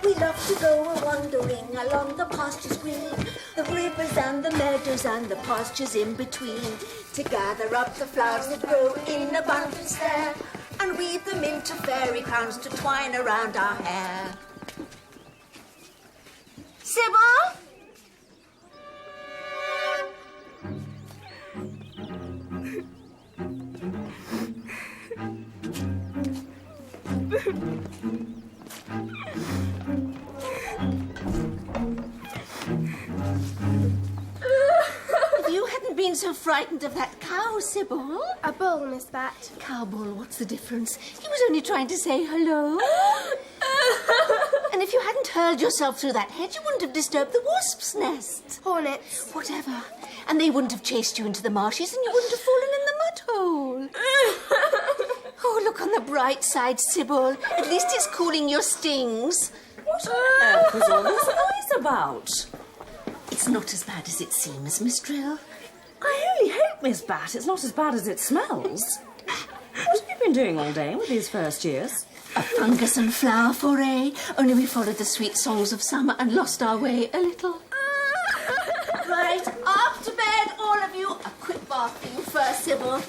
We love to go a-wandering along the pastures green, the rivers and the meadows and the pastures in between, to gather up the flowers that grow in abundance there, and weave them into fairy crowns to twine around our hair. Sybil? If you hadn't been so frightened of that cow, Sybil. A bull, Miss Bat. Cow bull, what's the difference? He was only trying to say hello. And if you hadn't hurled yourself through that hedge, you wouldn't have disturbed the wasp's nest. Hornets. Whatever. And they wouldn't have chased you into the marshes and you wouldn't have fallen in the mud hole. Oh, look on the bright side, Sybil. At least it's cooling your stings. What on earth was all this noise about? It's not as bad as it seems, Miss Drill. I only hope, Miss Bat, it's not as bad as it smells. What have you been doing all day with these first years? A fungus and flower foray. Only we followed the sweet songs of summer and lost our way a little. Right, off to bed, all of you. A quick bath for you first, Sybil.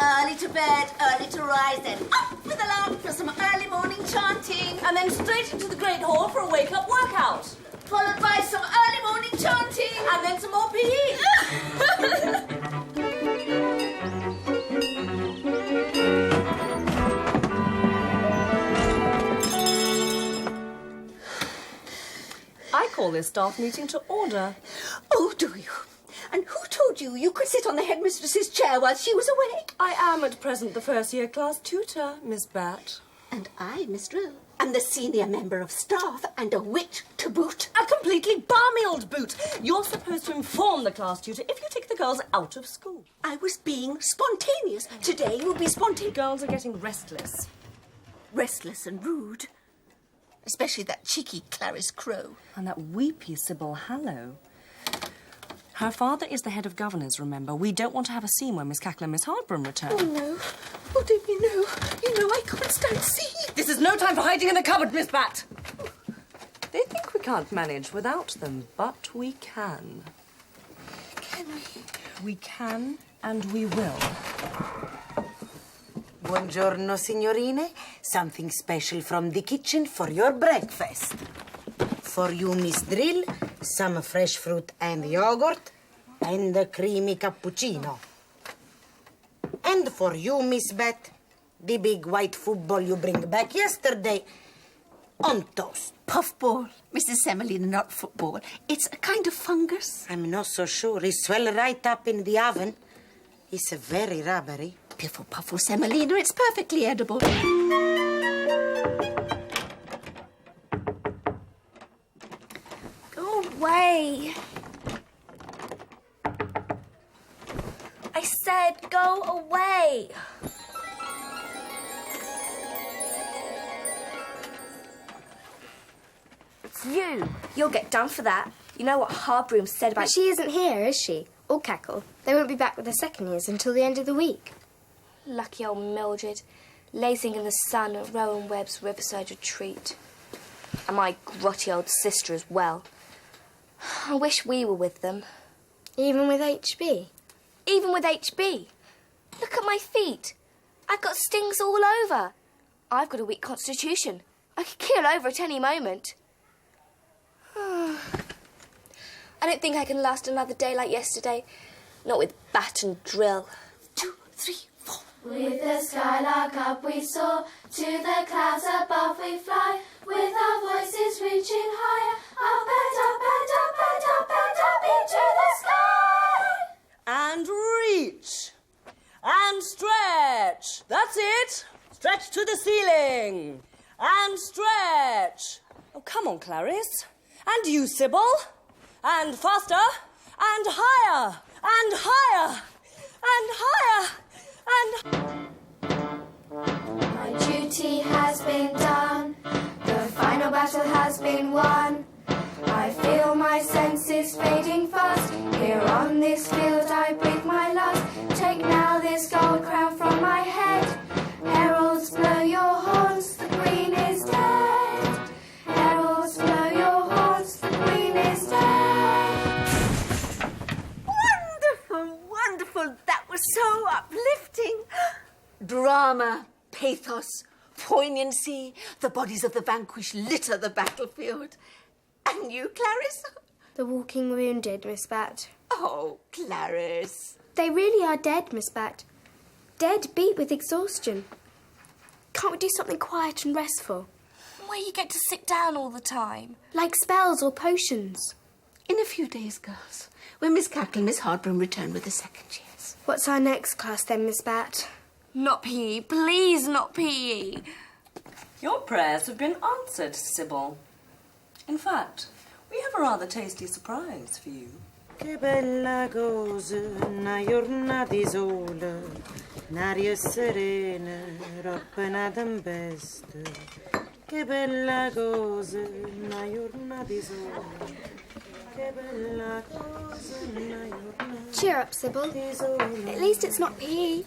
Early to bed, early to rise, then up with a lark for some early morning chanting. And then straight into the Great Hall for a wake-up workout. Followed by some early morning chanting. And then some more PE. I call this staff meeting to order. Oh, do you? And who told you you could sit on the headmistress's chair while she was away? I am at present the first-year class tutor, Miss Bat. And I, Miss Drill, am the senior member of staff and a wit to boot. A completely balmy old boot. You're supposed to inform the class tutor if you take the girls out of school. I was being spontaneous. Today will be spontaneous. Girls are getting restless. Restless and rude. Especially that cheeky Clarice Crow. And that weepy Sybil Hallow. Her father is the head of governors, remember. We don't want to have a scene when Miss Cackle and Miss Hardborough return. Oh, no. Oh, dear me, no. You know I can't stand seeing. This is no time for hiding in the cupboard, Miss Bat. They think we can't manage without them, but we can. Can we? We can and we will. Buongiorno, signorine. Something special from the kitchen for your breakfast. For you, Miss Drill, some fresh fruit and yogurt and a creamy cappuccino. And for you, Miss Bet, the big white football you bring back yesterday on toast. Puffball, Mrs. Semolina, not football. It's a kind of fungus. I'm not so sure. It's well right up in the oven. It's very rubbery. Piffle puffle semolina, it's perfectly edible. Go away. I said go away. It's you. You'll get done for that. You know what Harbroom said about... But she isn't here, is she? Or Cackle. They won't be back with the second years until the end of the week. Lucky old Mildred, lazing in the sun at Rowan Webb's riverside retreat. And my grotty old sister as well. I wish we were with them. Even with HB? Even with HB. Look at my feet. I've got stings all over. I've got a weak constitution. I could keel over at any moment. I don't think I can last another day like yesterday. Not with Bat and Drill. 2, 3, 4. With the skylark up we soar, to the clouds above we fly, with our voices reaching higher, up and up and up and up and up into the sky. And reach. And stretch. That's it. Stretch to the ceiling. And stretch. Oh, come on, Clarice. And you, Sybil. And faster. And higher. And higher. And higher. And... My duty has been done, the final battle has been won. I feel my senses fading fast, here on this field I breathe my last. Take now this gold crown from my head, heralds blow your horns, the queen is dead. pathos, poignancy. The bodies of the vanquished litter the battlefield. And you, Clarice? The walking wounded, Miss Bat. Oh, Clarice. They really are dead, Miss Bat. Dead beat with exhaustion. Can't we do something quiet and restful? Where you get to sit down all the time. Like spells or potions. In a few days, girls, when Miss Cackle and Miss Hardbroom return with the second years. What's our next class then, Miss Bat? Not PE. Please, not PE. Your prayers have been answered, Sybil. In fact, we have a rather tasty surprise for you. Che bella cosa, una giornata di sole, un'aria serena, appena tempesta. Che bella cosa, una giornata di sole. Che bella cosa, una giornata Cheer up, Sybil. di sole. At least it's not PE.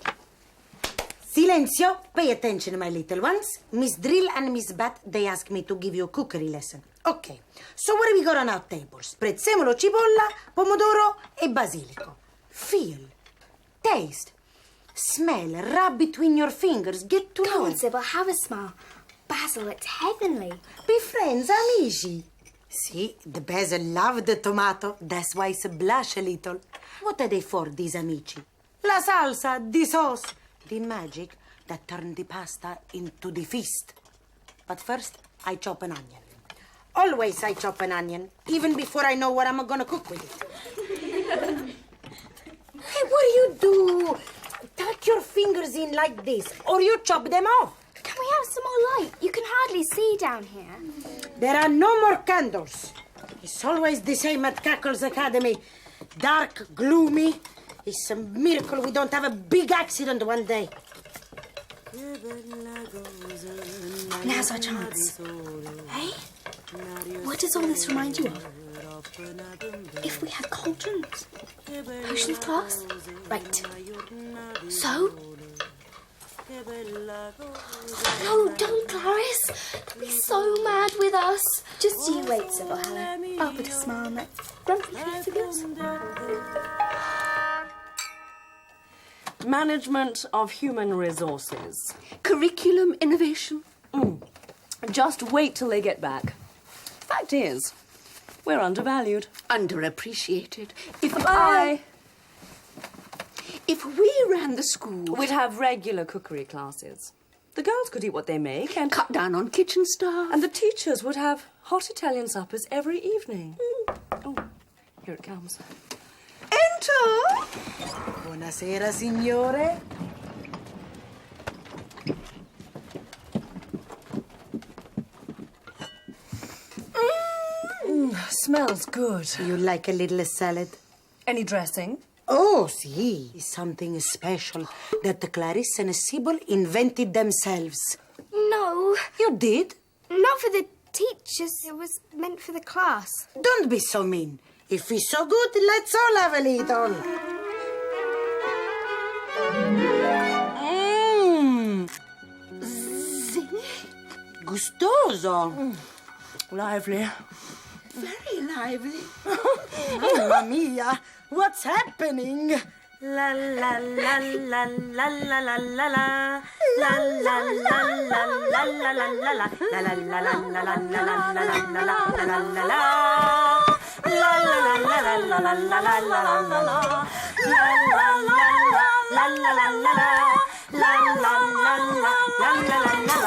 Silenzio! Pay attention, my little ones. Miss Drill and Miss Bat, they asked me to give you a cookery lesson. Okay, so what have we got on our tables? Prezzemolo, cipolla, pomodoro e basilico. Feel, taste, smell, rub between your fingers, get to Come know. on, Sybil, have a smile. Basil, it's heavenly. Be friends, amici. See, the basil love the tomato. That's why it's blush a little. What are they for, these amici? La salsa, the sauce, the magic that turned the pasta into the feast. But first, I chop an onion. Always I chop an onion, even before I know what I'm gonna cook with it. Hey, what do? Tuck your fingers in like this, or you chop them off. Can we have some more light? You can hardly see down here. There are no more candles. It's always the same at Cackle's Academy. Dark, gloomy. It's a miracle we don't have a big accident one day. Now's our chance. Hey? What does all this remind you of? If we had cauldrons? Potions class? Right. So? No, don't, Clarice. They'll be so mad with us. Just you wait, Sybil, hello. I'll put a smile on that grumpy face of yours. Management of human resources. Curriculum innovation. Just wait till they get back. Fact is, we're undervalued. Underappreciated. If we ran the school, We'd have regular cookery classes. The girls could eat what they make and cut down on kitchen staff. And the teachers would have hot Italian suppers every evening. Oh, here it comes. Enter! Buonasera, signore. Smells good. You like a little salad? Any dressing? Oh, si. Something special that Clarice and Sybil invented themselves. No, You did? not for the teachers. It was meant for the class. Don't be so mean. If it's so good, let's all have a little. Gustoso. Lively. Very lively. Mamma mia, what's happening? La la la la la la la la la. La la la la la la la la la. La la la la la la la la la la la la la la. La la la la la la la la la la la la. La la la la la la la la la. La la la la la la la la la.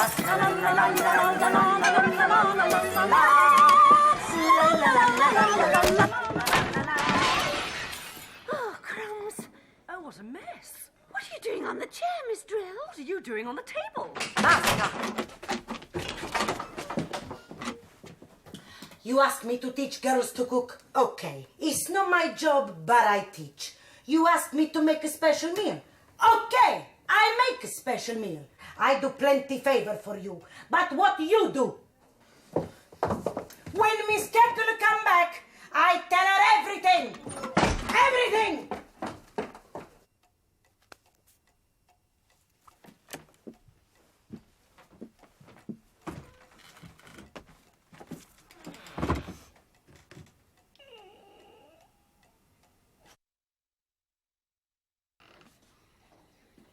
La la la la la la la la la la. Oh, crumbs. Oh, what a mess. What are you doing on the chair, Miss Drill? What are you doing on the table? You asked me to teach girls to cook? Okay. It's not my job, but I teach. You asked me to make a special meal? Okay. I make a special meal. I do plenty favor for you. But what you do? When Miss Cackle come back, I tell her everything. Everything.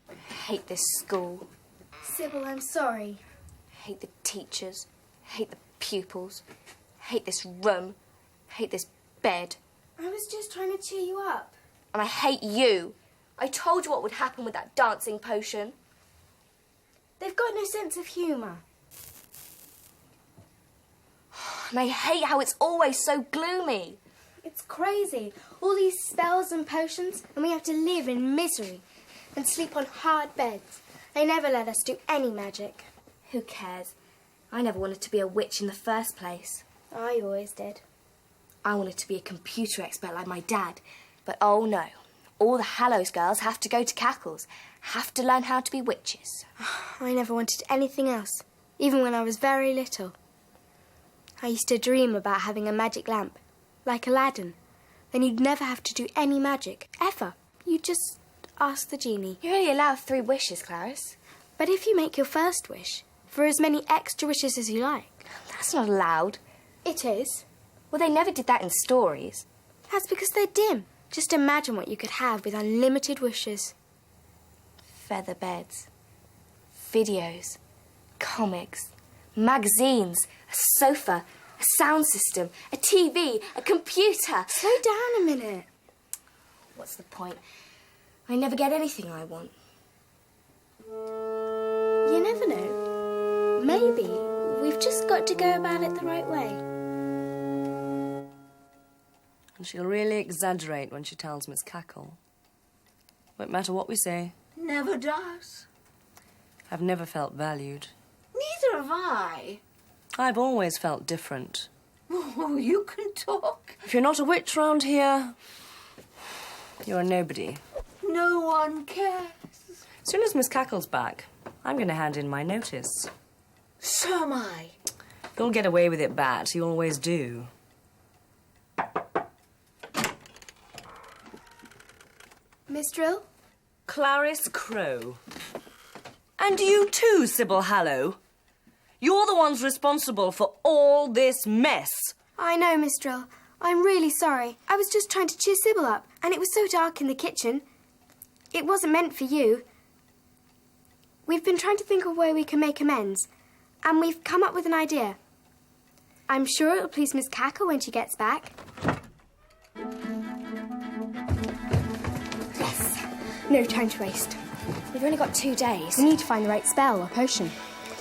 I hate this school. Sybil, I'm sorry. I hate the teachers, hate the pupils, hate this room, hate this bed. I was just trying to cheer you up. And I hate you. I told you what would happen with that dancing potion. They've got no sense of humour. And I hate how it's always so gloomy. It's crazy. All these spells and potions, and we have to live in misery and sleep on hard beds. They never let us do any magic. Who cares? I never wanted to be a witch in the first place. I always did. I wanted to be a computer expert like my dad. But oh no, all the Hallows girls have to go to Cackle's, have to learn how to be witches. I never wanted anything else, even when I was very little. I used to dream about having a magic lamp, like Aladdin. Then you'd never have to do any magic, ever. You'd just ask the genie. You're only allowed 3 wishes, Clarice. But if you make your first wish, for as many extra wishes as you like. That's not allowed. It is. Well, they never did that in stories. That's because they're dim. Just imagine what you could have with unlimited wishes. Feather beds, videos, comics, magazines, a sofa, a sound system, a TV, a computer. Slow down a minute. What's the point? I never get anything I want. You never know. Maybe we've just got to go about it the right way. And she'll really exaggerate when she tells Miss Cackle. Won't matter what we say. Never does. I've never felt valued. Neither have I. I've always felt different. Oh, you can talk. If you're not a witch round here, you're a nobody. No one cares. As soon as Miss Cackle's back, I'm going to hand in my notice. So am I. You'll get away with it, Bat. You always do. Miss Drill? Clarice Crowe. And you too, Sybil Hallow. You're the ones responsible for all this mess. I know, Miss Drill. I'm really sorry. I was just trying to cheer Sybil up, and it was so dark in the kitchen. It wasn't meant for you. We've been trying to think of a way we can make amends, and we've come up with an idea. I'm sure it'll please Miss Cackle when she gets back. Yes. No time to waste. We've only got 2 days. We need to find the right spell or potion.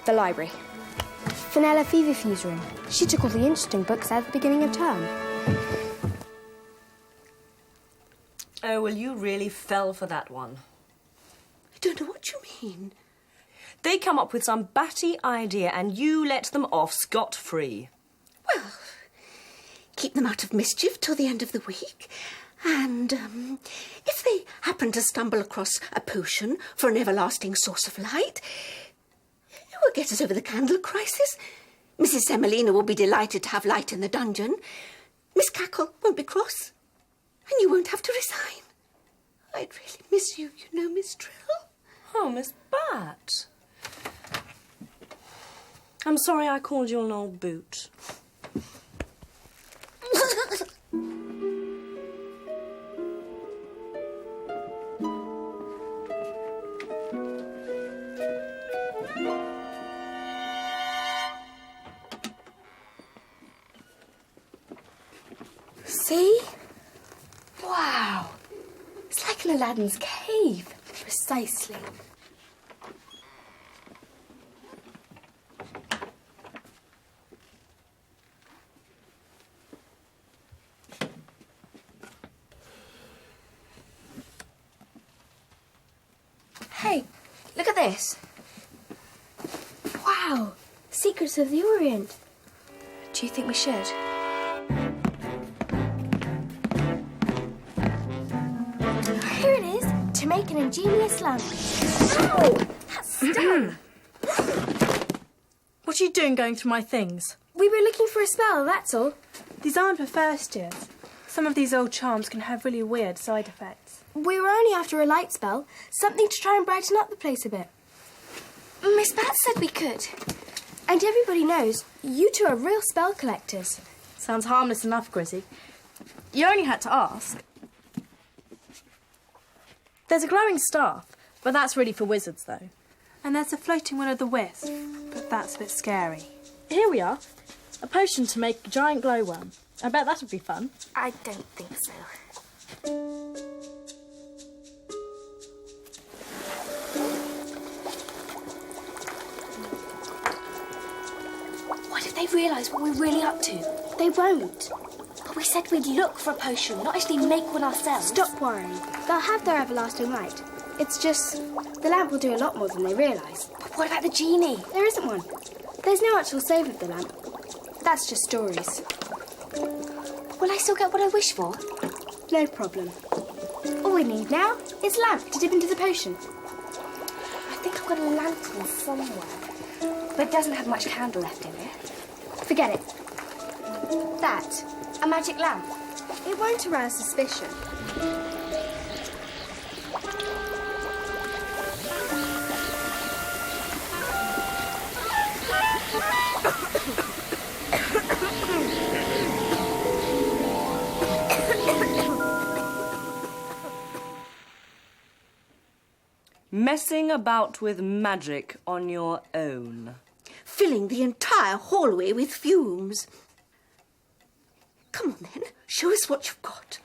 The library. Fenella Feverfew's room. She took all the interesting books at the beginning of term. Oh, well, you really fell for that one. I don't know what you mean. They come up with some batty idea and you let them off scot-free. Well, keep them out of mischief till the end of the week. And if they happen to stumble across a potion for an everlasting source of light, it will get us over the candle crisis. Mrs Semolina will be delighted to have light in the dungeon. Miss Cackle won't be cross. And you won't have to resign. I'd really miss you, you know, Miss Drill. Oh, Miss Bat. I'm sorry I called you an old boot. See? Wow. It's like in Aladdin's cave. Precisely. Hey, look at this. Wow. Secrets of the Orient. Do you think we should? Here it is. To make an ingenious lamp. Ow! That's stung. What are you doing going through my things? We were looking for a spell, that's all. These aren't for first years. Some of these old charms can have really weird side effects. We were only after a light spell. Something to try and brighten up the place a bit. Miss Bat said we could. And everybody knows you two are real spell collectors. Sounds harmless enough, Grizzy. You only had to ask. There's a glowing staff, but that's really for wizards, though. And there's a floating will-o'-the-wisp, but that's a bit scary. Here we are. A potion to make a giant glowworm. I bet that would be fun. I don't think so. What if they realise what we're really up to? They won't. But we said we'd look for a potion, not actually make one ourselves. Stop worrying. They'll have their everlasting light. It's just the lamp will do a lot more than they realise. But what about the genie? There isn't one. There's no actual save of the lamp. That's just stories. Will I still get what I wish for? No problem. All we need now is a lamp to dip into the potion. I think I've got a lantern somewhere, but it doesn't have much candle left in it. Forget it. That, a magic lamp. It won't arouse suspicion. Messing about with magic on your own. Filling the entire hallway with fumes. Come on then, show us what you've got.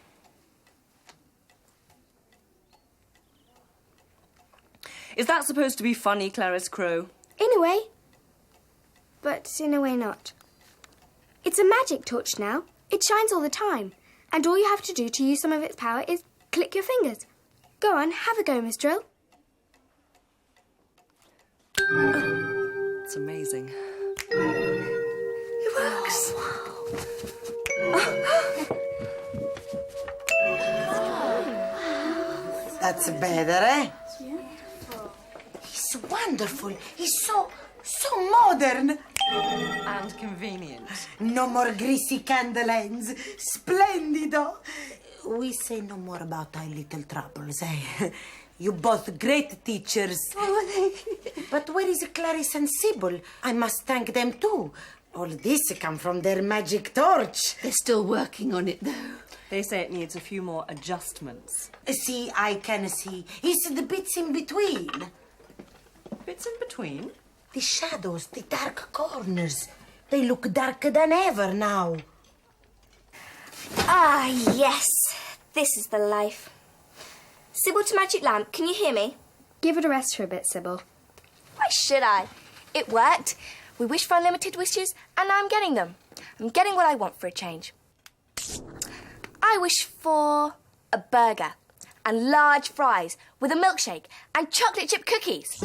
Is that supposed to be funny, Clarice Crow? In a way. But in a way not. It's a magic torch now. It shines all the time. And all you have to do to use some of its power is click your fingers. Go on, have a go, Miss Drill. It's amazing. It works. That's better, eh? He's wonderful. He's so modern. And convenient. No more greasy candle ends. Splendido. We say no more about our little troubles, eh? You both great teachers. But where is Clarice and Sybil? I must thank them too. All this come from their magic torch. They're still working on it, though. They say it needs a few more adjustments. See, I can see. It's the bits in between. Bits in between? The shadows, the dark corners. They look darker than ever now. Ah, yes. This is the life. Sybil to magic lamp, can you hear me? Give it a rest for a bit, Sybil. Why should I? It worked. We wished for unlimited wishes, and now I'm getting them. I'm getting what I want for a change. I wish for a burger and large fries with a milkshake and chocolate chip cookies.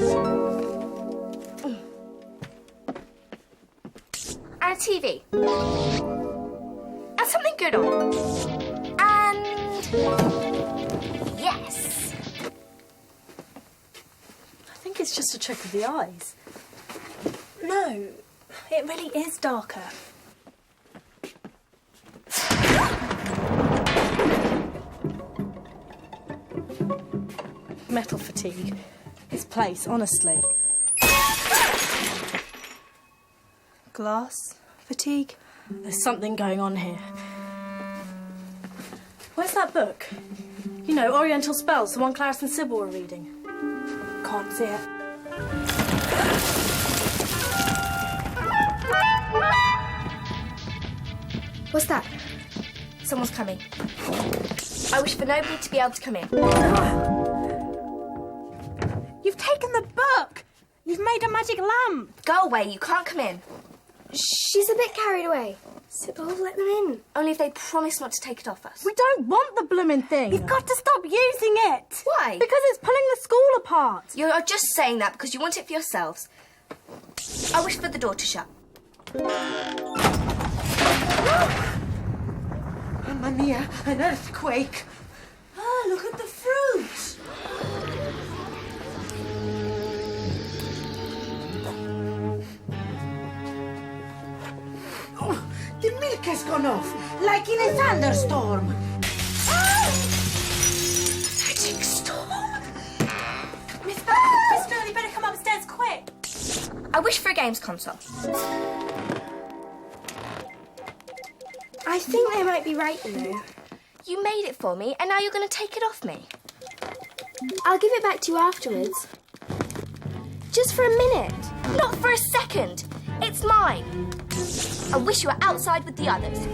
And a TV. And something good on. And... yes. I think it's just a trick of the eyes. No, it really is darker. Metal fatigue. Its place, honestly. Glass fatigue. There's something going on here. Where's that book? You know, Oriental Spells, the one Clarice and Sybil were reading. Can't see it. What's that? Someone's coming. I wish for nobody to be able to come in. You've taken the book! You've made a magic lamp! Go away, you can't come in. She's a bit carried away. Sybil, let them in. Only if they promise not to take it off us. We don't want the blooming thing! You've got to stop using it! Why? Because it's pulling the school apart! You're just saying that because you want it for yourselves. I wish for the door to shut. Mamma mia, an earthquake. Ah, look at the fruit. Oh, the milk has gone off, like in a thunderstorm. Magic storm. Miss Drill, you better come upstairs quick! I wish for a games console. I think they might be right, you know. You made it for me, and now you're going to take it off me. I'll give it back to you afterwards. Just for a minute. Not for a second. It's mine. I wish you were outside with the others.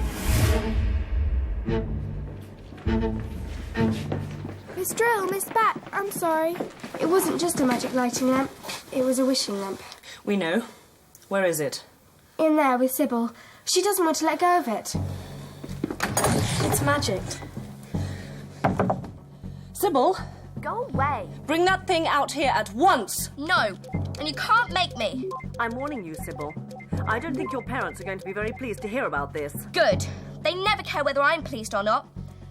Miss Drill, Miss Bat, I'm sorry. It wasn't just a magic lighting lamp. It was a wishing lamp. We know. Where is it? In there with Sybil. She doesn't want to let go of it. It's magic. Sybil, Go away. bring that thing out here at once. No. And you can't make me. I'm warning you, Sybil. I don't think your parents are going to be very pleased to hear about this. Good. They never care whether I'm pleased or not.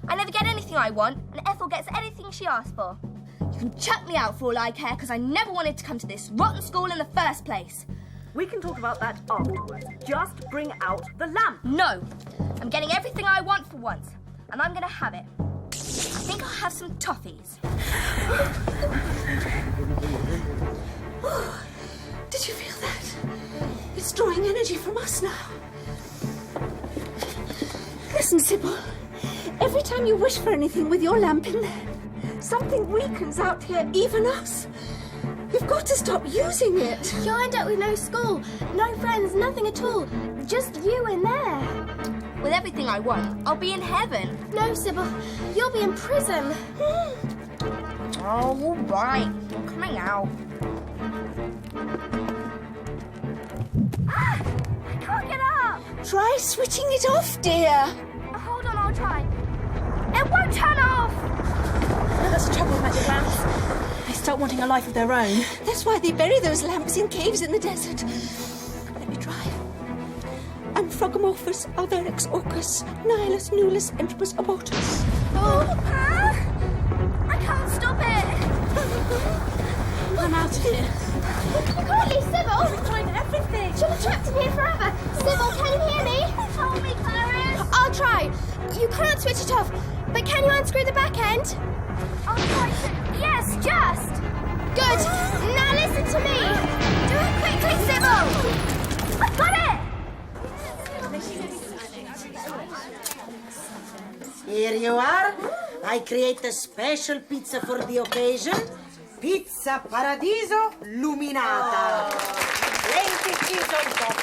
I never get anything I want, and Ethel gets anything she asks for. You can chuck me out for all I care, because I never wanted to come to this rotten school in the first place. We can talk about that afterwards. Just bring out the lamp. No. I'm getting everything I want for once, and I'm going to have it. I think I'll have some toffees. Did you feel that? It's drawing energy from us now. Listen, Sybil. Every time you wish for anything with your lamp in there, something weakens out here, even us. You've got to stop using it. You'll end up with no school, no friends, nothing at all. Just you in there. With everything I want, I'll be in heaven. No, Sybil, you'll be in prison. Oh, all right. I'm coming out. Ah! I can't get up! Try switching it off, dear. Hold on, I'll try. It won't turn off! That's the trouble with magic lamps. They start wanting a life of their own. That's why they bury those lamps in caves in the desert. Let me try. Amphrogomorphus, Alverix, Orcus, Nihilus, Nulus, Entropus, Abortus. I can't stop it! I'm out of here. Quickly, Sybil! We've tried everything. She'll be trapped in here forever. Sybil, can you hear me? Hold me, Clarice. I'll try. You can't switch it off, but can you unscrew the back end? I'll try to... Yes, just. Good. Now listen to me. Do it quickly, Sybil! I've got it! Here you are. I create a special pizza for the occasion. Pizza Paradiso Luminata. Plenty cheese on top.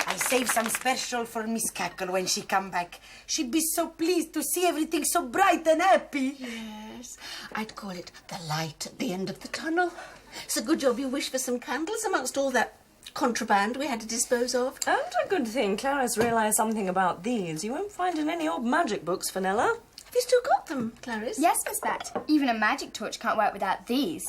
I save some special for Miss Cackle when she come back. She'd be so pleased to see everything so bright and happy. Yes, I'd call it the light at the end of the tunnel. It's a good job you wished for some candles amongst all that contraband we had to dispose of. And a good thing Clarice realised something about these. You won't find in any old magic books, Fenella. Have you still got them, Clarice? Yes, Miss Bat. Even a magic torch can't work without these.